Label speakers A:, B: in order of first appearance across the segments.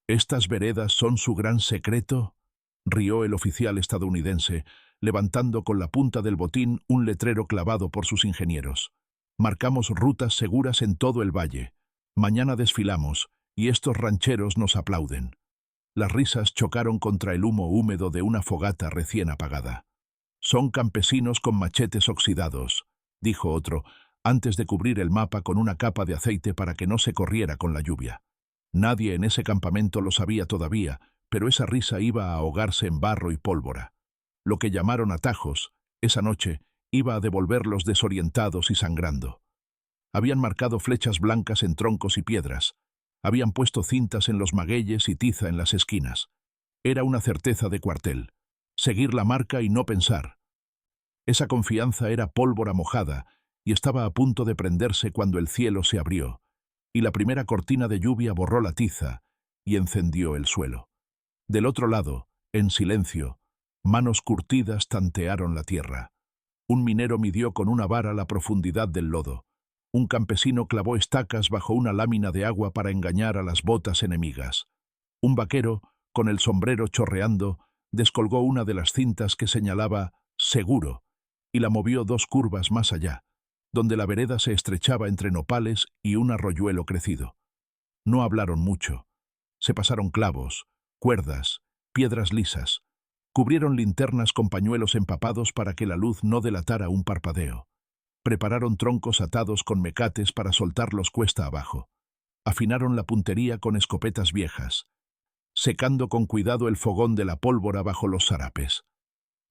A: ¿Estas veredas son su gran secreto?, rió el oficial estadounidense, levantando con la punta del botín un letrero clavado por sus ingenieros. Marcamos rutas seguras en todo el valle. Mañana desfilamos, y estos rancheros nos aplauden. Las risas chocaron contra el humo húmedo de una fogata recién apagada. Son campesinos con machetes oxidados, dijo otro, antes de cubrir el mapa con una capa de aceite para que no se corriera con la lluvia. Nadie en ese campamento lo sabía todavía, pero esa risa iba a ahogarse en barro y pólvora. Lo que llamaron atajos, esa noche, iba a devolverlos desorientados y sangrando. Habían marcado flechas blancas en troncos y piedras. Habían puesto cintas en los magueyes y tiza en las esquinas. Era una certeza de cuartel. Seguir la marca y no pensar. Esa confianza era pólvora mojada y estaba a punto de prenderse cuando el cielo se abrió, y la primera cortina de lluvia borró la tiza y encendió el suelo. Del otro lado, en silencio, manos curtidas tantearon la tierra. Un minero midió con una vara la profundidad del lodo. Un campesino clavó estacas bajo una lámina de agua para engañar a las botas enemigas. Un vaquero, con el sombrero chorreando, descolgó una de las cintas que señalaba «seguro» y la movió 2 curvas más allá, donde la vereda se estrechaba entre nopales y un arroyuelo crecido. No hablaron mucho. Se pasaron clavos, cuerdas, piedras lisas. Cubrieron linternas con pañuelos empapados para que la luz no delatara un parpadeo. Prepararon troncos atados con mecates para soltarlos cuesta abajo. Afinaron la puntería con escopetas viejas, secando con cuidado el fogón de la pólvora bajo los sarapes.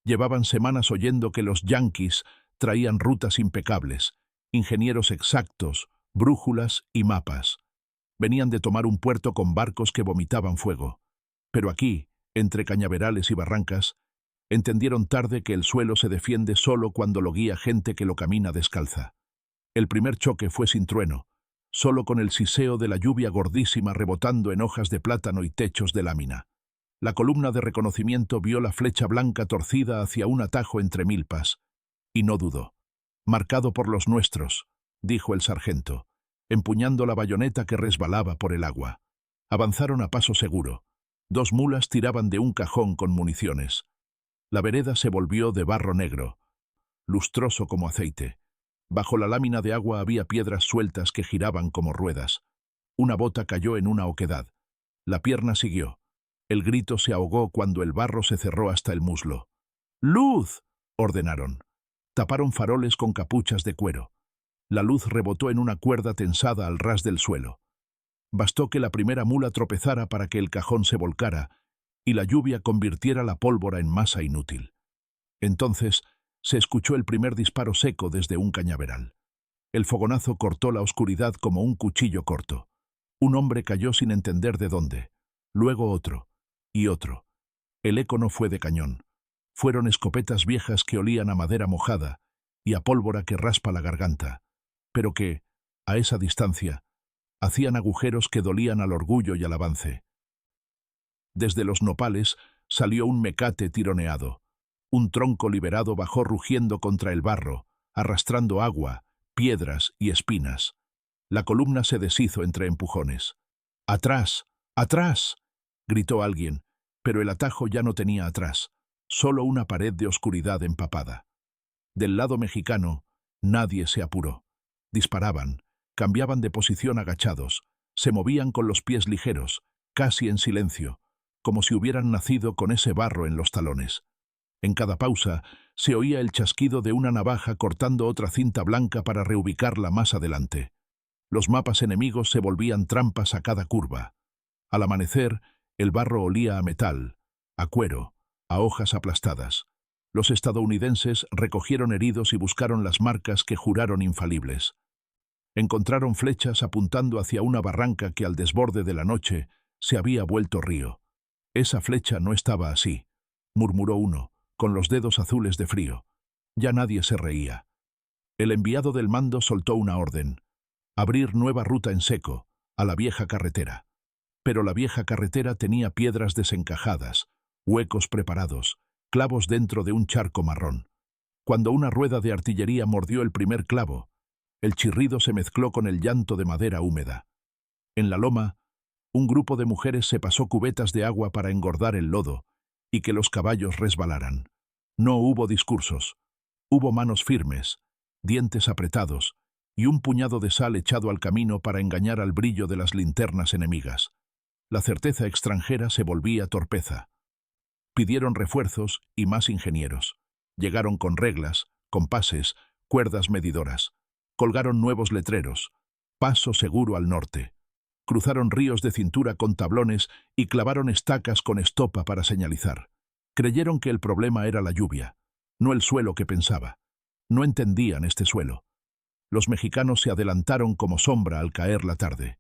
A: Llevaban semanas oyendo que los yanquis traían rutas impecables, ingenieros exactos, brújulas y mapas. Venían de tomar un puerto con barcos que vomitaban fuego. Pero aquí, entre cañaverales y barrancas, entendieron tarde que el suelo se defiende solo cuando lo guía gente que lo camina descalza. El primer choque fue sin trueno, solo con el siseo de la lluvia gordísima rebotando en hojas de plátano y techos de lámina. La columna de reconocimiento vio la flecha blanca torcida hacia un atajo entre milpas, y no dudó. «Marcado por los nuestros», dijo el sargento, empuñando la bayoneta que resbalaba por el agua. Avanzaron a paso seguro. 2 mulas tiraban de un cajón con municiones. La vereda se volvió de barro negro, lustroso como aceite. Bajo la lámina de agua había piedras sueltas que giraban como ruedas. Una bota cayó en una oquedad. La pierna siguió. El grito se ahogó cuando el barro se cerró hasta el muslo. «¡Luz!», ordenaron. Taparon faroles con capuchas de cuero. La luz rebotó en una cuerda tensada al ras del suelo. Bastó que la primera mula tropezara para que el cajón se volcara y la lluvia convirtiera la pólvora en masa inútil. Entonces se escuchó el primer disparo seco desde un cañaveral. El fogonazo cortó la oscuridad como un cuchillo corto. Un hombre cayó sin entender de dónde. Luego otro, y otro. El eco no fue de cañón. Fueron escopetas viejas que olían a madera mojada y a pólvora que raspa la garganta, pero que, a esa distancia, hacían agujeros que dolían al orgullo y al avance. Desde los nopales salió un mecate tironeado. Un tronco liberado bajó rugiendo contra el barro, arrastrando agua, piedras y espinas. La columna se deshizo entre empujones. «¡Atrás! ¡Atrás!», gritó alguien, pero el atajo ya no tenía atrás, solo una pared de oscuridad empapada. Del lado mexicano, nadie se apuró. Disparaban, cambiaban de posición agachados, se movían con los pies ligeros, casi en silencio, como si hubieran nacido con ese barro en los talones. En cada pausa se oía el chasquido de una navaja cortando otra cinta blanca para reubicarla más adelante. Los mapas enemigos se volvían trampas a cada curva. Al amanecer, el barro olía a metal, a cuero, a hojas aplastadas. Los estadounidenses recogieron heridos y buscaron las marcas que juraron infalibles. Encontraron flechas apuntando hacia una barranca que al desborde de la noche se había vuelto río. «Esa flecha no estaba así», murmuró uno, con los dedos azules de frío. Ya nadie se reía. El enviado del mando soltó una orden: abrir nueva ruta en seco, a la vieja carretera. Pero la vieja carretera tenía piedras desencajadas, huecos preparados, clavos dentro de un charco marrón. Cuando una rueda de artillería mordió el primer clavo, el chirrido se mezcló con el llanto de madera húmeda. En la loma, Un grupo de mujeres se pasó cubetas de agua para engordar el lodo y que los caballos resbalaran. No hubo discursos. Hubo manos firmes, dientes apretados y un puñado de sal echado al camino para engañar al brillo de las linternas enemigas. La certeza extranjera se volvía torpeza. Pidieron refuerzos y más ingenieros. Llegaron con reglas, compases, cuerdas medidoras. Colgaron nuevos letreros. Paso seguro al norte. Cruzaron ríos de cintura con tablones y clavaron estacas con estopa para señalizar. Creyeron que el problema era la lluvia, no el suelo que pensaba. No entendían este suelo. Los mexicanos se adelantaron como sombra al caer la tarde.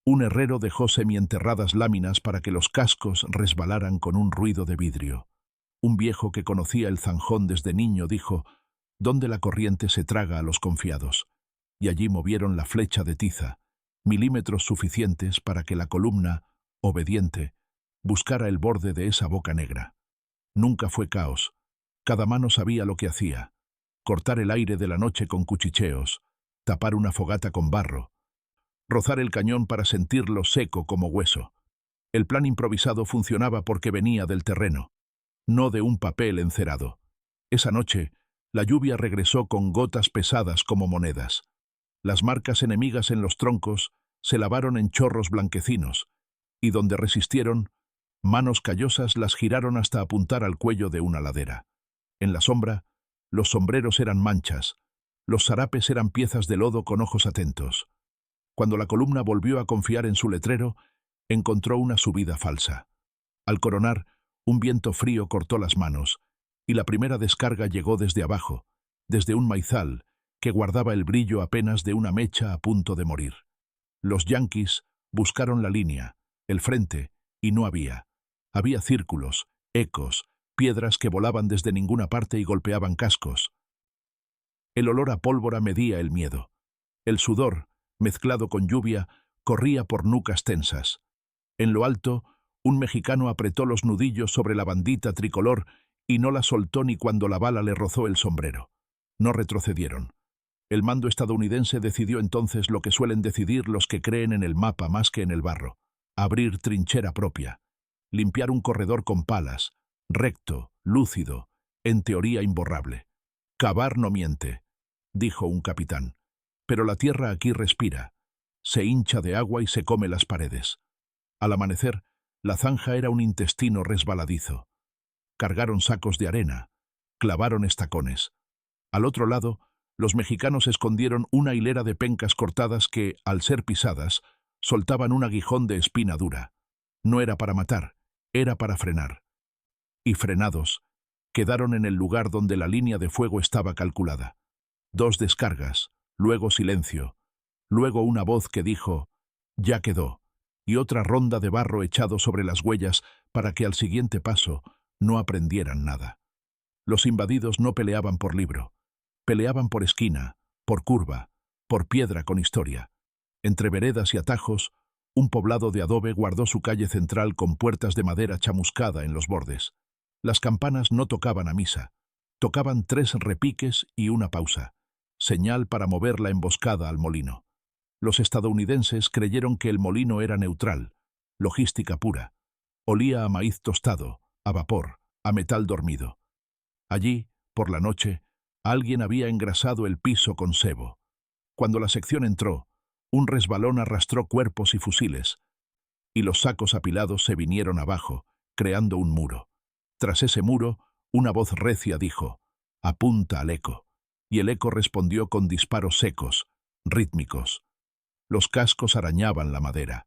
A: Un herrero dejó semienterradas láminas para que los cascos resbalaran con un ruido de vidrio. Un viejo que conocía el zanjón desde niño dijo: «¿Dónde la corriente se traga a los confiados?» Y allí movieron la flecha de tiza, milímetros suficientes para que la columna, obediente, buscara el borde de esa boca negra. Nunca fue caos. Cada mano sabía lo que hacía. Cortar el aire de la noche con cuchicheos, tapar una fogata con barro, rozar el cañón para sentirlo seco como hueso. El plan improvisado funcionaba porque venía del terreno, no de un papel encerado. Esa noche, la lluvia regresó con gotas pesadas como monedas. Las marcas enemigas en los troncos se lavaron en chorros blanquecinos, y donde resistieron, manos callosas las giraron hasta apuntar al cuello de una ladera. En la sombra, los sombreros eran manchas, los sarapes eran piezas de lodo con ojos atentos. Cuando la columna volvió a confiar en su letrero, encontró una subida falsa. Al coronar, un viento frío cortó las manos, y la primera descarga llegó desde abajo, desde un maizal que guardaba el brillo apenas de una mecha a punto de morir. Los yanquis buscaron la línea, el frente, y no había. Había círculos, ecos, piedras que volaban desde ninguna parte y golpeaban cascos. El olor a pólvora medía el miedo. El sudor, mezclado con lluvia, corría por nucas tensas. En lo alto, un mexicano apretó los nudillos sobre la bandita tricolor y no la soltó ni cuando la bala le rozó el sombrero. No retrocedieron. El mando estadounidense decidió entonces lo que suelen decidir los que creen en el mapa más que en el barro: abrir trinchera propia, limpiar un corredor con palas, recto, lúcido, en teoría imborrable. Cavar no miente, dijo un capitán, pero la tierra aquí respira, se hincha de agua y se come las paredes. Al amanecer, la zanja era un intestino resbaladizo. Cargaron sacos de arena, clavaron estacones. Al otro lado, los mexicanos escondieron una hilera de pencas cortadas que, al ser pisadas, soltaban un aguijón de espina dura. No era para matar, era para frenar. Y frenados, quedaron en el lugar donde la línea de fuego estaba calculada. 2 descargas, luego silencio, luego una voz que dijo: «Ya quedó», y otra ronda de barro echado sobre las huellas para que al siguiente paso no aprendieran nada. Los invadidos no peleaban por libro. Peleaban por esquina, por curva, por piedra con historia. Entre veredas y atajos, un poblado de adobe guardó su calle central con puertas de madera chamuscada en los bordes. Las campanas no tocaban a misa. Tocaban 3 repiques y una pausa, señal para mover la emboscada al molino. Los estadounidenses creyeron que el molino era neutral, logística pura. Olía a maíz tostado, a vapor, a metal dormido. Allí, por la noche, alguien había engrasado el piso con sebo. Cuando la sección entró, un resbalón arrastró cuerpos y fusiles, y los sacos apilados se vinieron abajo, creando un muro. Tras ese muro, una voz recia dijo: «Apunta al eco», y el eco respondió con disparos secos, rítmicos. Los cascos arañaban la madera.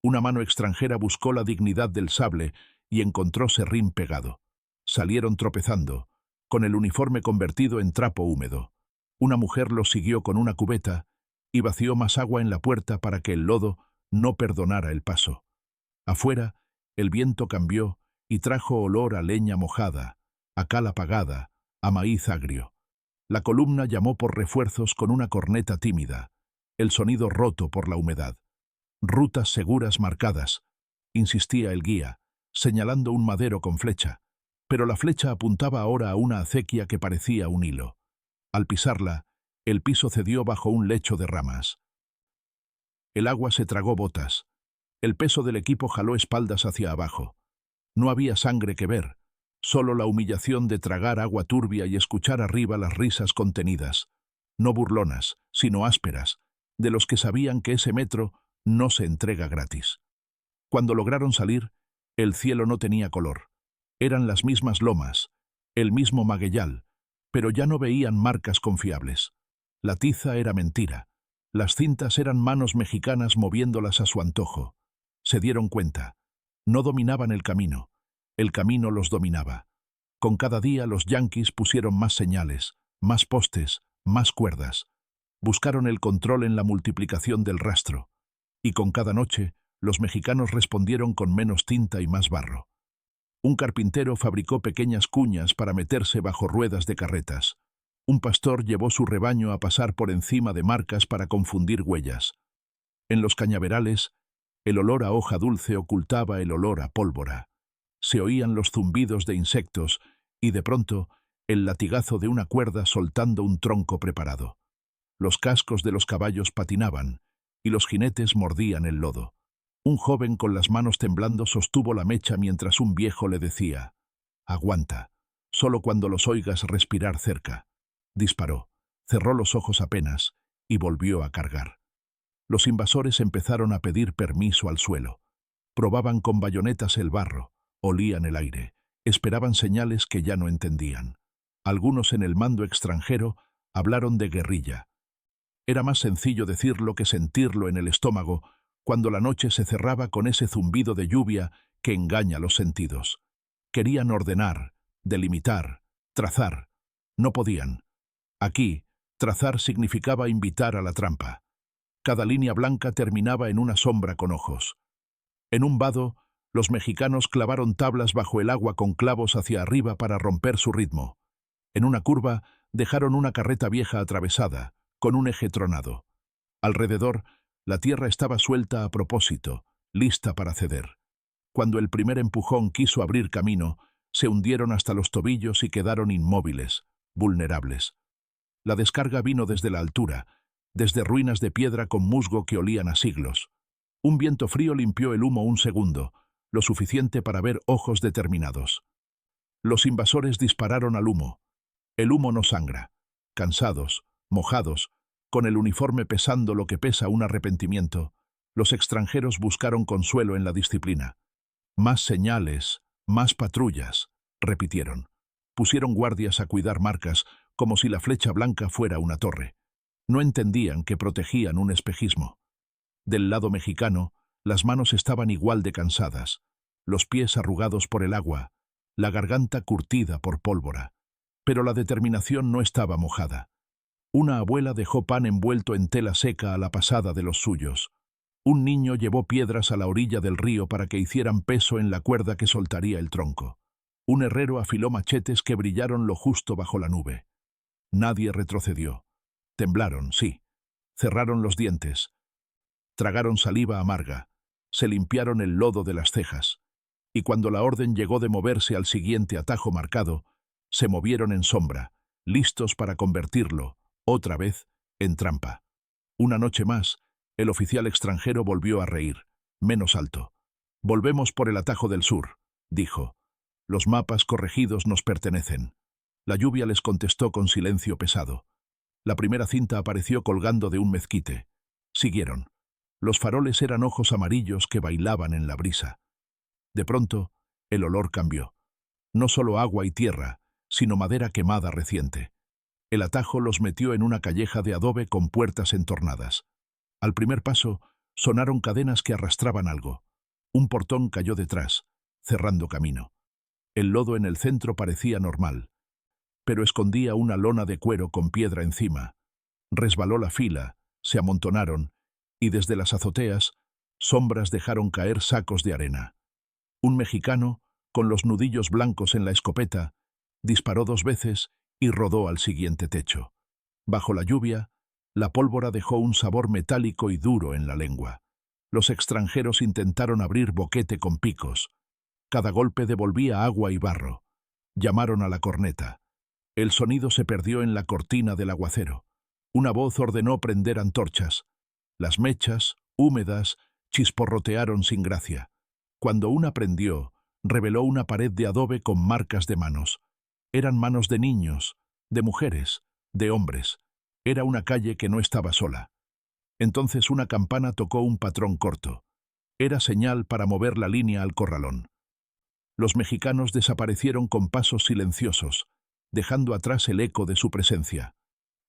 A: Una mano extranjera buscó la dignidad del sable y encontró serrín pegado. Salieron tropezando, con el uniforme convertido en trapo húmedo. Una mujer los siguió con una cubeta y vació más agua en la puerta para que el lodo no perdonara el paso. Afuera, el viento cambió y trajo olor a leña mojada, a cal apagada, a maíz agrio. La columna llamó por refuerzos con una corneta tímida, el sonido roto por la humedad. «Rutas seguras marcadas», insistía el guía, señalando un madero con flecha, pero la flecha apuntaba ahora a una acequia que parecía un hilo. Al pisarla, el piso cedió bajo un lecho de ramas. El agua se tragó botas. El peso del equipo jaló espaldas hacia abajo. No había sangre que ver, solo la humillación de tragar agua turbia y escuchar arriba las risas contenidas, no burlonas, sino ásperas, de los que sabían que ese metro no se entrega gratis. Cuando lograron salir, el cielo no tenía color. Eran las mismas lomas, el mismo magueyal, pero ya no veían marcas confiables. La tiza era mentira. Las cintas eran manos mexicanas moviéndolas a su antojo. Se dieron cuenta. No dominaban el camino los dominaba. Con cada día los yanquis pusieron más señales, más postes, más cuerdas. Buscaron el control en la multiplicación del rastro. Y con cada noche, los mexicanos respondieron con menos tinta y más barro. Un carpintero fabricó pequeñas cuñas para meterse bajo ruedas de carretas. Un pastor llevó su rebaño a pasar por encima de marcas para confundir huellas. En los cañaverales, el olor a hoja dulce ocultaba el olor a pólvora. Se oían los zumbidos de insectos y, de pronto, el latigazo de una cuerda soltando un tronco preparado. Los cascos de los caballos patinaban y los jinetes mordían el lodo. Un joven con las manos temblando sostuvo la mecha mientras un viejo le decía: «Aguanta, solo cuando los oigas respirar cerca». Disparó, cerró los ojos apenas y volvió a cargar. Los invasores empezaron a pedir permiso al suelo. Probaban con bayonetas el barro, olían el aire, esperaban señales que ya no entendían. Algunos en el mando extranjero hablaron de guerrilla. Era más sencillo decirlo que sentirlo en el estómago cuando la noche se cerraba con ese zumbido de lluvia que engaña los sentidos. Querían ordenar, delimitar, trazar. No podían. Aquí, trazar significaba invitar a la trampa. Cada línea blanca terminaba en una sombra con ojos. En un vado, los mexicanos clavaron tablas bajo el agua con clavos hacia arriba para romper su ritmo. En una curva, dejaron una carreta vieja atravesada, con un eje tronado. Alrededor, la tierra estaba suelta a propósito, lista para ceder. Cuando el primer empujón quiso abrir camino, se hundieron hasta los tobillos y quedaron inmóviles, vulnerables. La descarga vino desde la altura, desde ruinas de piedra con musgo que olían a siglos. Un viento frío limpió el humo un segundo, lo suficiente para ver ojos determinados. Los invasores dispararon al humo. El humo no sangra. Cansados, mojados, con el uniforme pesando lo que pesa un arrepentimiento, los extranjeros buscaron consuelo en la disciplina. Más señales, más patrullas, repitieron. Pusieron guardias a cuidar marcas, como si la flecha blanca fuera una torre. No entendían que protegían un espejismo. Del lado mexicano, las manos estaban igual de cansadas, los pies arrugados por el agua, la garganta curtida por pólvora. Pero la determinación no estaba mojada. Una abuela dejó pan envuelto en tela seca a la pasada de los suyos. Un niño llevó piedras a la orilla del río para que hicieran peso en la cuerda que soltaría el tronco. Un herrero afiló machetes que brillaron lo justo bajo la nube. Nadie retrocedió. Temblaron, sí. Cerraron los dientes. Tragaron saliva amarga. Se limpiaron el lodo de las cejas. Y cuando la orden llegó de moverse al siguiente atajo marcado, se movieron en sombra, listos para convertirlo, otra vez, en trampa. Una noche más, el oficial extranjero volvió a reír, menos alto. «Volvemos por el atajo del sur», dijo. «Los mapas corregidos nos pertenecen». La lluvia les contestó con silencio pesado. La primera cinta apareció colgando de un mezquite. Siguieron. Los faroles eran ojos amarillos que bailaban en la brisa. De pronto, el olor cambió. No solo agua y tierra, sino madera quemada reciente. El atajo los metió en una calleja de adobe con puertas entornadas. Al primer paso, sonaron cadenas que arrastraban algo. Un portón cayó detrás, cerrando camino. El lodo en el centro parecía normal, pero escondía una lona de cuero con piedra encima. Resbaló la fila, se amontonaron, y desde las azoteas, sombras dejaron caer sacos de arena. Un mexicano, con los nudillos blancos en la escopeta, disparó 2 veces y rodó al siguiente techo. Bajo la lluvia, la pólvora dejó un sabor metálico y duro en la lengua. Los extranjeros intentaron abrir boquete con picos. Cada golpe devolvía agua y barro. Llamaron a la corneta. El sonido se perdió en la cortina del aguacero. Una voz ordenó prender antorchas. Las mechas, húmedas, chisporrotearon sin gracia. Cuando una prendió, reveló una pared de adobe con marcas de manos. Eran manos de niños, de mujeres, de hombres. Era una calle que no estaba sola. Entonces una campana tocó un patrón corto. Era señal para mover la línea al corralón. Los mexicanos desaparecieron con pasos silenciosos, dejando atrás el eco de su presencia.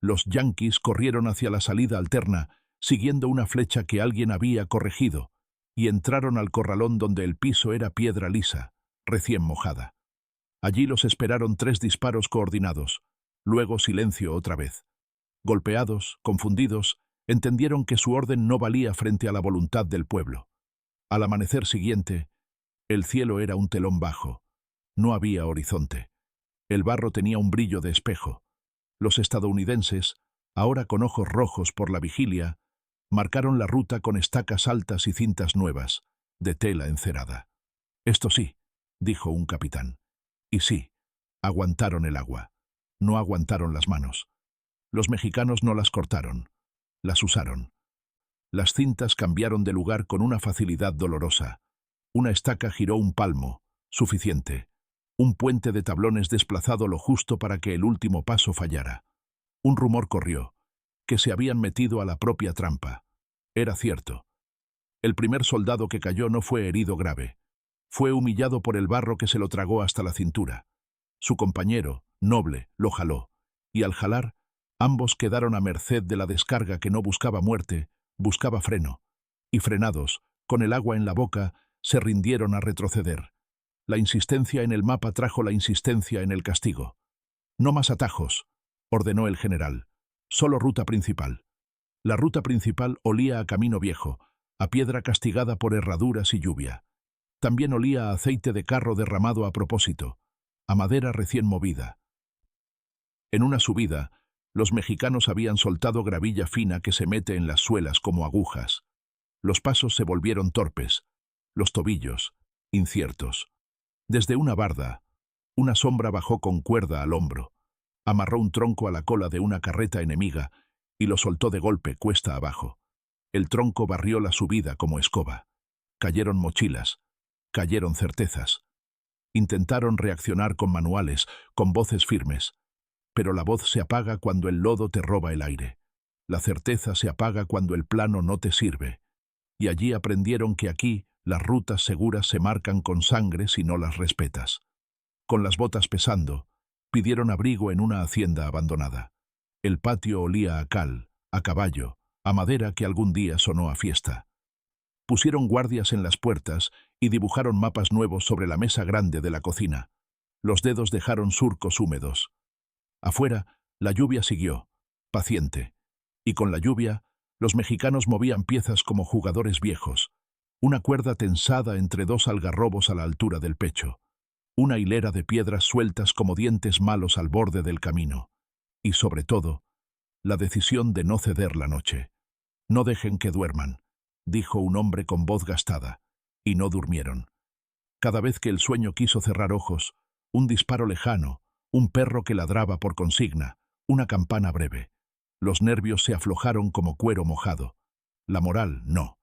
A: Los yanquis corrieron hacia la salida alterna, siguiendo una flecha que alguien había corregido, y entraron al corralón donde el piso era piedra lisa, recién mojada. Allí los esperaron 3 disparos coordinados, luego silencio otra vez. Golpeados, confundidos, entendieron que su orden no valía frente a la voluntad del pueblo. Al amanecer siguiente, el cielo era un telón bajo. No había horizonte. El barro tenía un brillo de espejo. Los estadounidenses, ahora con ojos rojos por la vigilia, marcaron la ruta con estacas altas y cintas nuevas, de tela encerada. «Esto sí», dijo un capitán. Y sí, aguantaron el agua. No aguantaron las manos. Los mexicanos no las cortaron, las usaron. Las cintas cambiaron de lugar con una facilidad dolorosa. Una estaca giró un palmo, suficiente. Un puente de tablones desplazado lo justo para que el último paso fallara. Un rumor corrió, que se habían metido a la propia trampa. Era cierto. El primer soldado que cayó no fue herido grave. Fue humillado por el barro que se lo tragó hasta la cintura. Su compañero, noble, lo jaló, y al jalar, ambos quedaron a merced de la descarga que no buscaba muerte, buscaba freno, y frenados, con el agua en la boca, se rindieron a retroceder. La insistencia en el mapa trajo la insistencia en el castigo. «No más atajos», ordenó el general. «Solo ruta principal». La ruta principal olía a camino viejo, a piedra castigada por herraduras y lluvia. También olía a aceite de carro derramado a propósito, a madera recién movida. En una subida, los mexicanos habían soltado gravilla fina que se mete en las suelas como agujas. Los pasos se volvieron torpes, los tobillos, inciertos. Desde una barda, una sombra bajó con cuerda al hombro, amarró un tronco a la cola de una carreta enemiga y lo soltó de golpe cuesta abajo. El tronco barrió la subida como escoba. Cayeron mochilas, cayeron certezas. Intentaron reaccionar con manuales, con voces firmes. Pero la voz se apaga cuando el lodo te roba el aire. La certeza se apaga cuando el plano no te sirve. Y allí aprendieron que aquí las rutas seguras se marcan con sangre si no las respetas. Con las botas pesando, pidieron abrigo en una hacienda abandonada. El patio olía a cal, a caballo, a madera que algún día sonó a fiesta. Pusieron guardias en las puertas y dibujaron mapas nuevos sobre la mesa grande de la cocina. Los dedos dejaron surcos húmedos. Afuera, la lluvia siguió, paciente. Y con la lluvia, los mexicanos movían piezas como jugadores viejos. Una cuerda tensada entre 2 algarrobos a la altura del pecho. Una hilera de piedras sueltas como dientes malos al borde del camino. Y sobre todo, la decisión de no ceder la noche. «No dejen que duerman», dijo un hombre con voz gastada, y no durmieron. Cada vez que el sueño quiso cerrar ojos, un disparo lejano, un perro que ladraba por consigna, una campana breve. Los nervios se aflojaron como cuero mojado. La moral, no.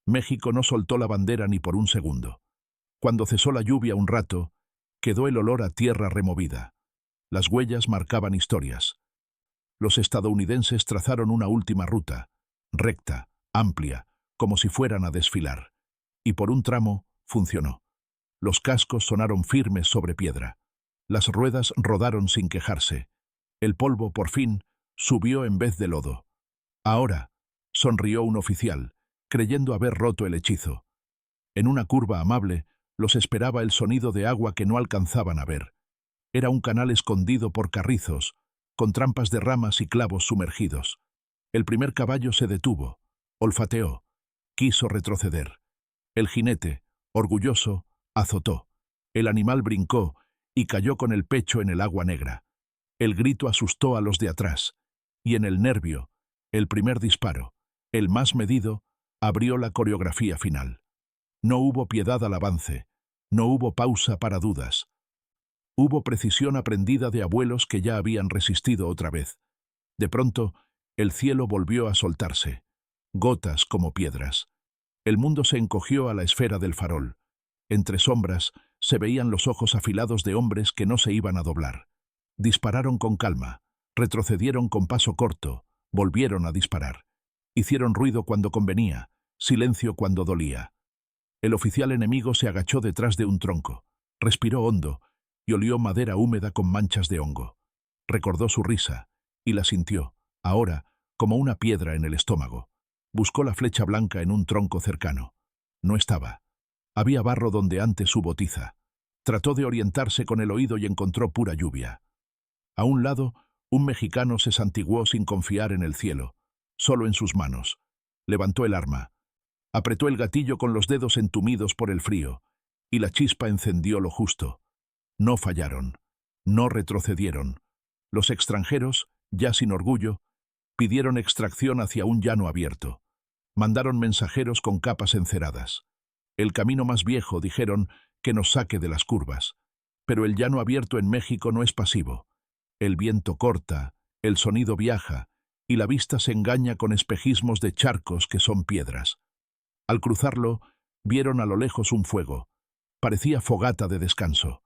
A: México no soltó la bandera ni por un segundo. Cuando cesó la lluvia un rato, quedó el olor a tierra removida. Las huellas marcaban historias. Los estadounidenses trazaron una última ruta, recta, amplia, como si fueran a desfilar. Y por un tramo, funcionó. Los cascos sonaron firmes sobre piedra. Las ruedas rodaron sin quejarse. El polvo, por fin, subió en vez de lodo. «Ahora», sonrió un oficial, creyendo haber roto el hechizo. En una curva amable, los esperaba el sonido de agua que no alcanzaban a ver. Era un canal escondido por carrizos, con trampas de ramas y clavos sumergidos. El primer caballo se detuvo, olfateó, quiso retroceder. El jinete, orgulloso, azotó. El animal brincó y cayó con el pecho en el agua negra. El grito asustó a los de atrás, y en el nervio, el primer disparo, el más medido, abrió la coreografía final. No hubo piedad al avance, no hubo pausa para dudas. Hubo precisión aprendida de abuelos que ya habían resistido otra vez. De pronto, el cielo volvió a soltarse, gotas como piedras. El mundo se encogió a la esfera del farol. Entre sombras se veían los ojos afilados de hombres que no se iban a doblar. Dispararon con calma, retrocedieron con paso corto, volvieron a disparar. Hicieron ruido cuando convenía, silencio cuando dolía. El oficial enemigo se agachó detrás de un tronco, respiró hondo y olió madera húmeda con manchas de hongo. Recordó su risa y la sintió, ahora, como una piedra en el estómago. Buscó la flecha blanca en un tronco cercano. No estaba. Había barro donde antes hubo tiza. Trató de orientarse con el oído y encontró pura lluvia. A un lado, un mexicano se santiguó sin confiar en el cielo, solo en sus manos. Levantó el arma. Apretó el gatillo con los dedos entumidos por el frío, y la chispa encendió lo justo. No fallaron. No retrocedieron. Los extranjeros, ya sin orgullo, pidieron extracción hacia un llano abierto. Mandaron mensajeros con capas enceradas. El camino más viejo, dijeron, que nos saque de las curvas. Pero el llano abierto en México no es pasivo. El viento corta, el sonido viaja, y la vista se engaña con espejismos de charcos que son piedras. Al cruzarlo, vieron a lo lejos un fuego. Parecía fogata de descanso.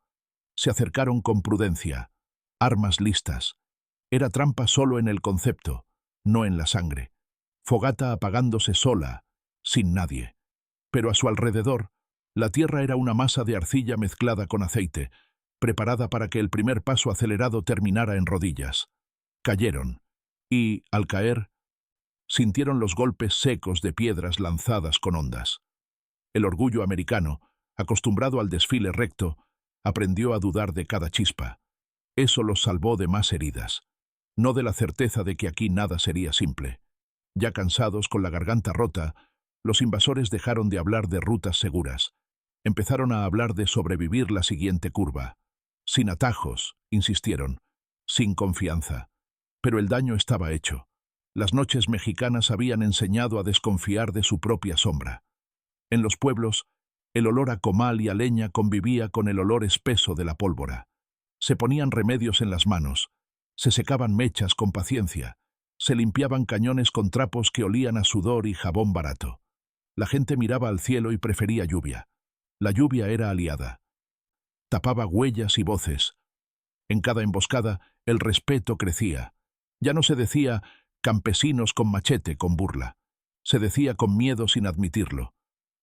A: Se acercaron con prudencia, armas listas. Era trampa solo en el concepto, no en la sangre. Fogata apagándose sola, sin nadie. Pero a su alrededor, la tierra era una masa de arcilla mezclada con aceite, preparada para que el primer paso acelerado terminara en rodillas. Cayeron, y, al caer, sintieron los golpes secos de piedras lanzadas con ondas. El orgullo americano, acostumbrado al desfile recto, aprendió a dudar de cada chispa. Eso los salvó de más heridas, no de la certeza de que aquí nada sería simple. Ya cansados, con la garganta rota, los invasores dejaron de hablar de rutas seguras. Empezaron a hablar de sobrevivir la siguiente curva. Sin atajos, insistieron, sin confianza. Pero el daño estaba hecho. Las noches mexicanas habían enseñado a desconfiar de su propia sombra. En los pueblos, el olor a comal y a leña convivía con el olor espeso de la pólvora. Se ponían remedios en las manos, se secaban mechas con paciencia, se limpiaban cañones con trapos que olían a sudor y jabón barato. La gente miraba al cielo y prefería lluvia. La lluvia era aliada. Tapaba huellas y voces. En cada emboscada, el respeto crecía. Ya no se decía campesinos con machete con burla. Se decía con miedo sin admitirlo.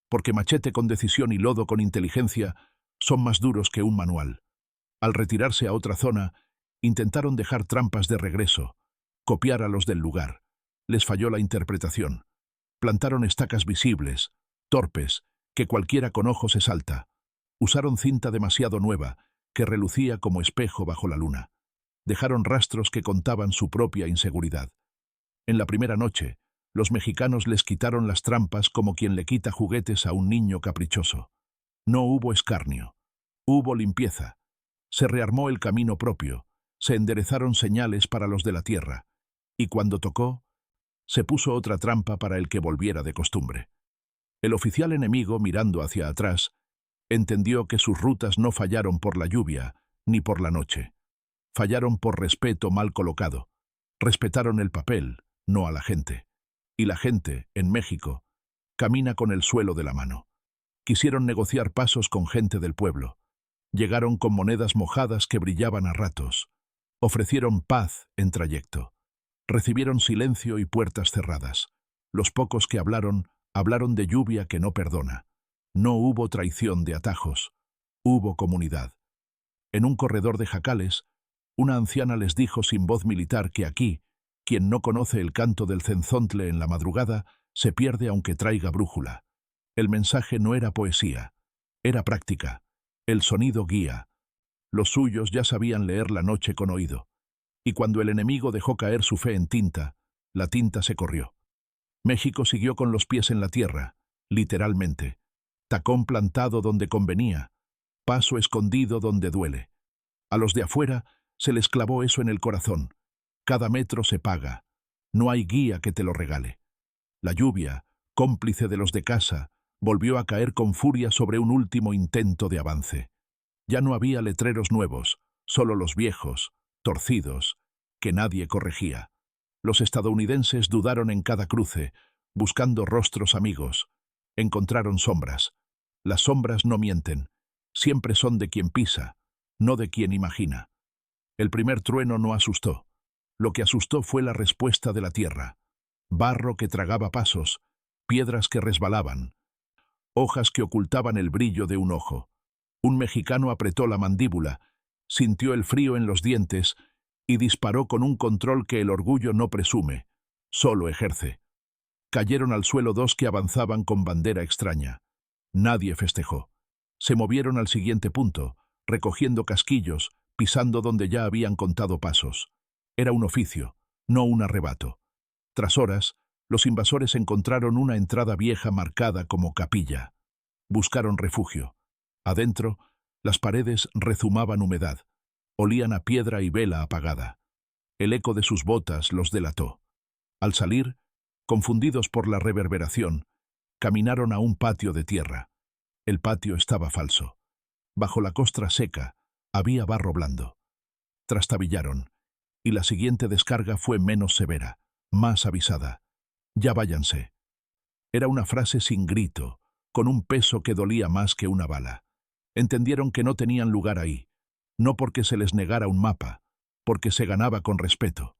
A: Porque machete con decisión y lodo con inteligencia son más duros que un manual. Al retirarse a otra zona, intentaron dejar trampas de regreso, copiar a los del lugar. Les falló la interpretación. Plantaron estacas visibles, torpes, que cualquiera con ojo se salta. Usaron cinta demasiado nueva, que relucía como espejo bajo la luna. Dejaron rastros que contaban su propia inseguridad. En la primera noche, los mexicanos les quitaron las trampas como quien le quita juguetes a un niño caprichoso. No hubo escarnio. Hubo limpieza. Se rearmó el camino propio, se enderezaron señales para los de la tierra, y cuando tocó, se puso otra trampa para el que volviera de costumbre. El oficial enemigo, mirando hacia atrás, entendió que sus rutas no fallaron por la lluvia ni por la noche. Fallaron por respeto mal colocado. Respetaron el papel, no a la gente. Y la gente, en México, camina con el suelo de la mano. Quisieron negociar pasos con gente del pueblo. Llegaron con monedas mojadas que brillaban a ratos. Ofrecieron paz en trayecto. Recibieron silencio y puertas cerradas. Los pocos que hablaron, hablaron de lluvia que no perdona. No hubo traición de atajos. Hubo comunidad. En un corredor de jacales, una anciana les dijo sin voz militar que aquí, quien no conoce el canto del cenzontle en la madrugada, se pierde aunque traiga brújula. El mensaje no era poesía, era práctica. El sonido guía. Los suyos ya sabían leer la noche con oído. Y cuando el enemigo dejó caer su fe en tinta, la tinta se corrió. México siguió con los pies en la tierra, literalmente. Tacón plantado donde convenía, paso escondido donde duele. A los de afuera se les clavó eso en el corazón. Cada metro se paga. No hay guía que te lo regale. La lluvia, cómplice de los de casa, volvió a caer con furia sobre un último intento de avance. Ya no había letreros nuevos, solo los viejos, torcidos, que nadie corregía. Los estadounidenses dudaron en cada cruce, buscando rostros amigos. Encontraron sombras. Las sombras no mienten. Siempre son de quien pisa, no de quien imagina. El primer trueno no asustó. Lo que asustó fue la respuesta de la tierra. Barro que tragaba pasos, piedras que resbalaban, hojas que ocultaban el brillo de un ojo. Un mexicano apretó la mandíbula, sintió el frío en los dientes y disparó con un control que el orgullo no presume, solo ejerce. Cayeron al suelo dos que avanzaban con bandera extraña. Nadie festejó. Se movieron al siguiente punto, recogiendo casquillos, pisando donde ya habían contado pasos. Era un oficio, no un arrebato. Tras horas, los invasores encontraron una entrada vieja marcada como capilla. Buscaron refugio. Adentro, las paredes rezumaban humedad. Olían a piedra y vela apagada. El eco de sus botas los delató. Al salir, confundidos por la reverberación, caminaron a un patio de tierra. El patio estaba falso. Bajo la costra seca había barro blando. Trastabillaron, y la siguiente descarga fue menos severa, más avisada. «Ya váyanse». Era una frase sin grito, con un peso que dolía más que una bala. Entendieron que no tenían lugar ahí, no porque se les negara un mapa, porque se ganaba con respeto.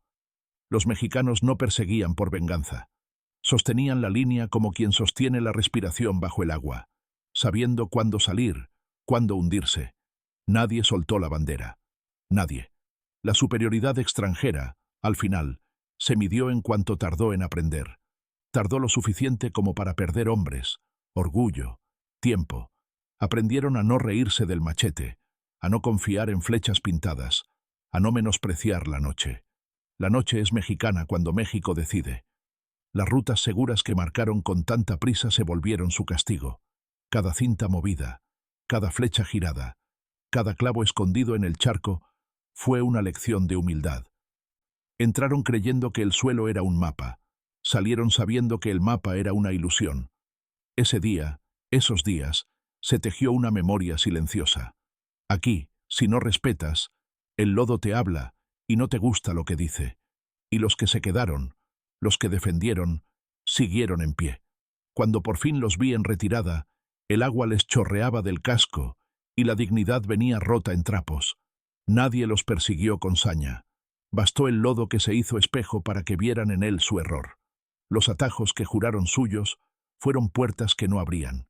A: Los mexicanos no perseguían por venganza. Sostenían la línea como quien sostiene la respiración bajo el agua, sabiendo cuándo salir, cuándo hundirse. Nadie soltó la bandera. Nadie. La superioridad extranjera, al final, se midió en cuanto tardó en aprender. Tardó lo suficiente como para perder hombres, orgullo, tiempo. Aprendieron a no reírse del machete, a no confiar en flechas pintadas, a no menospreciar la noche. La noche es mexicana cuando México decide. Las rutas seguras que marcaron con tanta prisa se volvieron su castigo. Cada cinta movida, cada flecha girada, cada clavo escondido en el charco fue una lección de humildad. Entraron creyendo que el suelo era un mapa. Salieron sabiendo que el mapa era una ilusión. Ese día, esos días, se tejió una memoria silenciosa. Aquí, si no respetas, el lodo te habla y no te gusta lo que dice. Y los que se quedaron, los que defendieron, siguieron en pie. Cuando por fin los vi en retirada, el agua les chorreaba del casco y la dignidad venía rota en trapos. Nadie los persiguió con saña. Bastó el lodo que se hizo espejo para que vieran en él su error. Los atajos que juraron suyos fueron puertas que no abrían.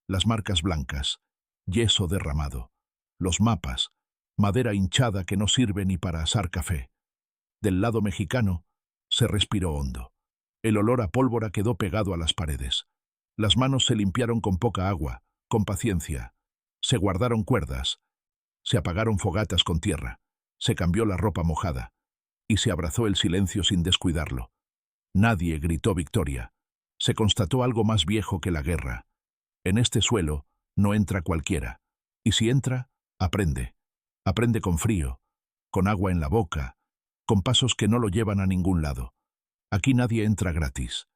A: Las marcas blancas, yeso derramado. Los mapas, madera hinchada que no sirve ni para asar café. Del lado mexicano, se respiró hondo. El olor a pólvora quedó pegado a las paredes. Las manos se limpiaron con poca agua, con paciencia. Se guardaron cuerdas. Se apagaron fogatas con tierra. Se cambió la ropa mojada. Y se abrazó el silencio sin descuidarlo. Nadie gritó victoria. Se constató algo más viejo que la guerra. En este suelo no entra cualquiera. Y si entra, aprende. Aprende con frío, con agua en la boca, con pasos que no lo llevan a ningún lado. Aquí nadie entra gratis.